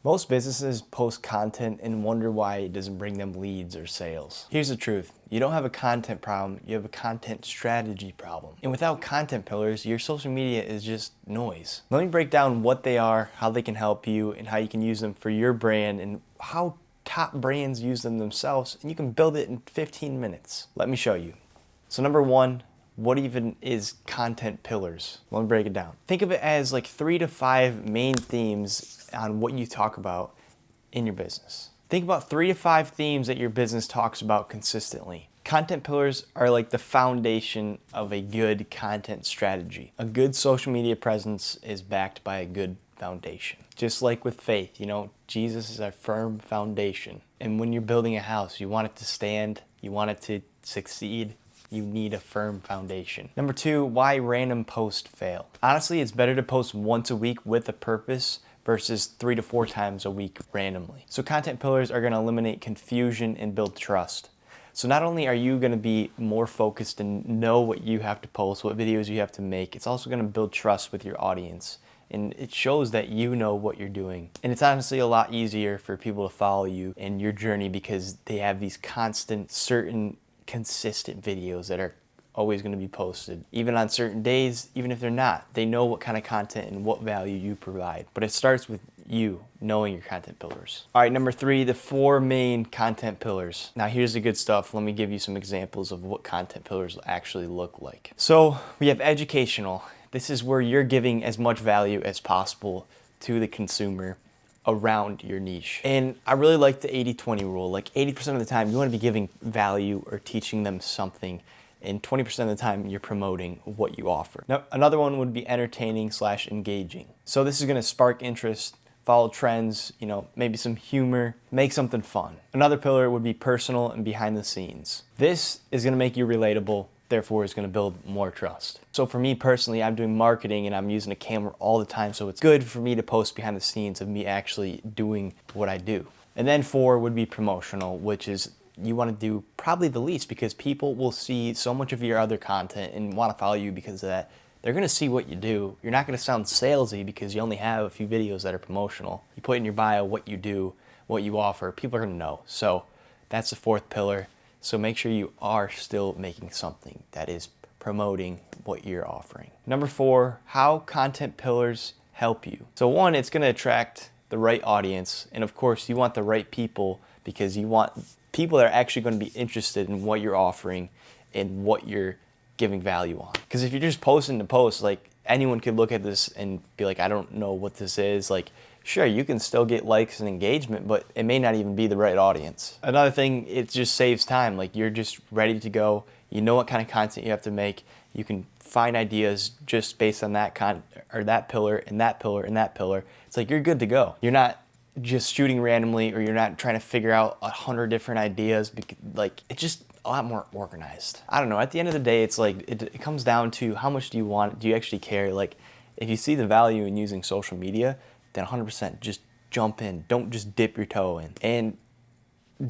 Most businesses post content and wonder why it doesn't bring them leads or sales. Here's the truth. You don't have a content problem, you have a content strategy problem. And without content pillars, your social media is just noise. Let me break down what they are, how they can help you, and how you can use them for your brand, and how top brands use them themselves, and you can build it in 15 minutes. Let me show you. So number one, what even is content pillars? Let me break it down. Think of it as like 3 to 5 main themes on what you talk about in your business. Think about 3 to 5 themes that your business talks about consistently. Content pillars are like the foundation of a good content strategy. A good social media presence is backed by a good foundation. Just like with faith, Jesus is our firm foundation. And when you're building a house, you want it to stand, you want it to succeed, you need a firm foundation. Number two, why random posts fail. Honestly, it's better to post once a week with a purpose versus 3 to 4 times a week randomly. So content pillars are gonna eliminate confusion and build trust. So not only are you gonna be more focused and know what you have to post, what videos you have to make, it's also gonna build trust with your audience. And it shows that you know what you're doing. And it's honestly a lot easier for people to follow you in your journey because they have these constant, certain, consistent videos that are always going to be posted, even on certain days, even if they're not. They know what kind of content and what value you provide. But it starts with you knowing your content pillars. All right, number 3, the 4 main content pillars. Now here's the good stuff. Let me give you some examples of what content pillars actually look like. So we have educational. This is where you're giving as much value as possible to the consumer around your niche. And I really like the 80-20 rule. Like 80% of the time you want to be giving value or teaching them something, and 20% of the time you're promoting what you offer. Now, another one would be entertaining/engaging. So this is going to spark interest, follow trends, maybe some humor, make something fun. Another pillar would be personal and behind the scenes. This is going to make you relatable, therefore it's going to build more trust. So for me personally, I'm doing marketing and I'm using a camera all the time, so it's good for me to post behind the scenes of me actually doing what I do. And then 4 would be promotional, which is you want to do probably the least because people will see so much of your other content and want to follow you because of that. They're going to see what you do. You're not going to sound salesy because you only have a few videos that are promotional. You put in your bio what you do, what you offer, people are going to know. So that's the 4th pillar. So make sure you are still making something that is promoting what you're offering. Number 4, how content pillars help you. So 1, it's going to attract the right audience. And of course, you want the right people because you want people that are actually going to be interested in what you're offering and what you're giving value on. Because if you're just posting to post, like anyone could look at this and be like, I don't know what this is. Like, sure, you can still get likes and engagement, but it may not even be the right audience. Another thing, it just saves time. Like you're just ready to go. You know what kind of content you have to make. You can find ideas just based on that that pillar and that pillar and that pillar. It's like you're good to go. You're not just shooting randomly, or you're not trying to figure out 100 different ideas. Like it's just a lot more organized. I don't know. At the end of the day, it's like it comes down to how much do you want? Do you actually care? Like if you see the value in using social media, then 100% just jump in. Don't just dip your toe in. And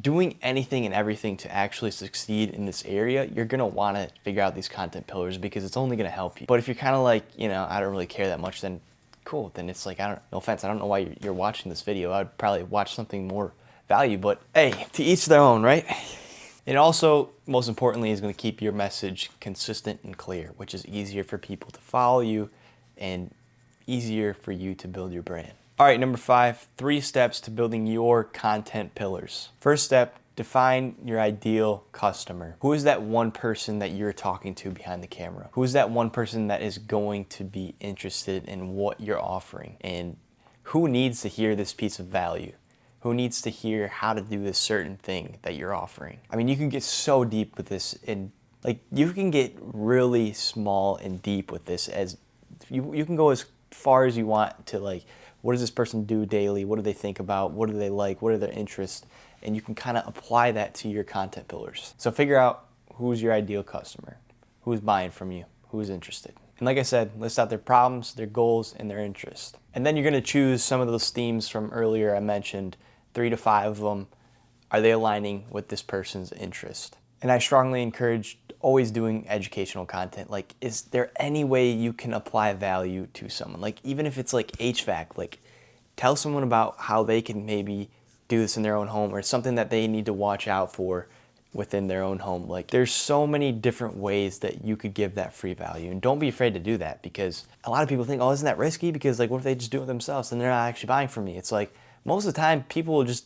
doing anything and everything to actually succeed in this area, you're gonna wanna figure out these content pillars because it's only gonna help you. But if you're kind of like, I don't really care that much, then cool. Then it's like, no offense, I don't know why you're watching this video. I'd probably watch something more value, but hey, to each their own, right? It also, most importantly, is gonna keep your message consistent and clear, which is easier for people to follow you and easier for you to build your brand. All right, number 5, 3 steps to building your content pillars. First step, define your ideal customer. Who is that one person that you're talking to behind the camera? Who is that one person that is going to be interested in what you're offering? And who needs to hear this piece of value? Who needs to hear how to do this certain thing that you're offering? I mean, you can get so deep with this, and like you can get really small and deep with this, as you can go as far as you want to, like, what does this person do daily? What do they think about? What do they like? What are their interests? And you can kind of apply that to your content pillars. So figure out who's your ideal customer, who's buying from you, who's interested. And like I said, list out their problems, their goals, and their interests. And then you're gonna choose some of those themes from earlier I mentioned, 3 to 5 of them. Are they aligning with this person's interest? And I strongly encourage always doing educational content. Like, is there any way you can apply value to someone? Like, even if it's like HVAC, like Tell someone about how they can maybe do this in their own home, or something that they need to watch out for within their own home. Like, there's so many different ways that you could give that free value, and don't be afraid to do that, because a lot of people think, oh, isn't that risky? Because like, what if they just do it themselves and they're not actually buying from me? It's like, most of the time people will just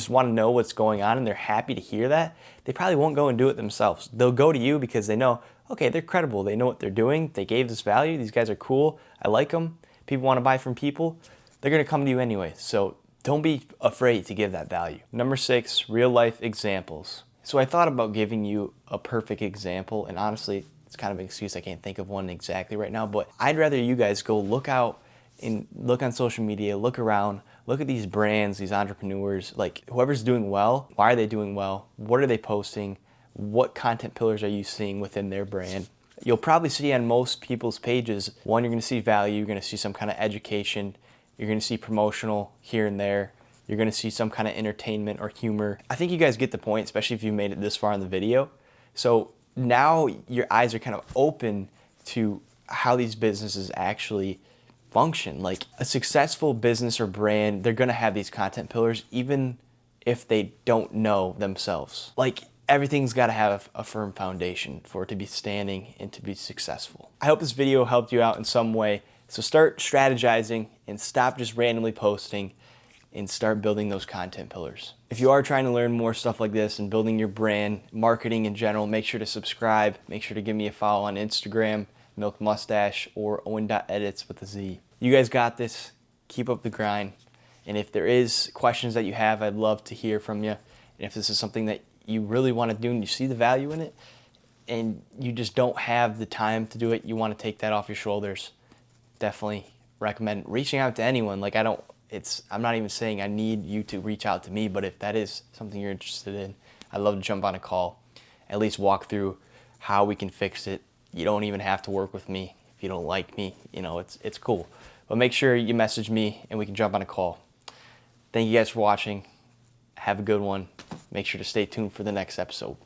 want to know what's going on, and they're happy to hear that. They probably won't go and do it themselves. They'll go to you because they know, okay, they're credible, they know what they're doing, they gave this value, these guys are cool, I like them, people want to buy from people, they're going to come to you anyway. So don't be afraid to give that value. Number 6, real life examples. So I thought about giving you a perfect example, and honestly, it's kind of an excuse, I can't think of one exactly right now, but I'd rather you guys go look out and look on social media, look around, look at these brands, these entrepreneurs, like whoever's doing well, why are they doing well? What are they posting? What content pillars are you seeing within their brand? You'll probably see on most people's pages, one, you're gonna see value, you're gonna see some kind of education, you're gonna see promotional here and there, you're gonna see some kind of entertainment or humor. I think you guys get the point, especially if you made it this far in the video. So now your eyes are kind of open to how these businesses actually function. Like, a successful business or brand, they're gonna have these content pillars even if they don't know themselves. Like, everything's gotta have a firm foundation for it to be standing and to be successful. I hope this video helped you out in some way. So start strategizing and stop just randomly posting, and start building those content pillars. If you are trying to learn more stuff like this and building your brand, marketing in general, make sure to subscribe. Make sure to give me a follow on Instagram, Milk Mustache, or Owen.edits with a Z. You guys got this. Keep up the grind. And if there is questions that you have, I'd love to hear from you. And if this is something that you really want to do and you see the value in it, and you just don't have the time to do it, you want to take that off your shoulders, definitely recommend reaching out to anyone. Like, I'm not even saying I need you to reach out to me, but if that is something you're interested in, I'd love to jump on a call, at least walk through how we can fix it. You don't even have to work with me if you don't like me, you know, it's cool. But make sure you message me and we can jump on a call. Thank you guys for watching. Have a good one. Make sure to stay tuned for the next episode.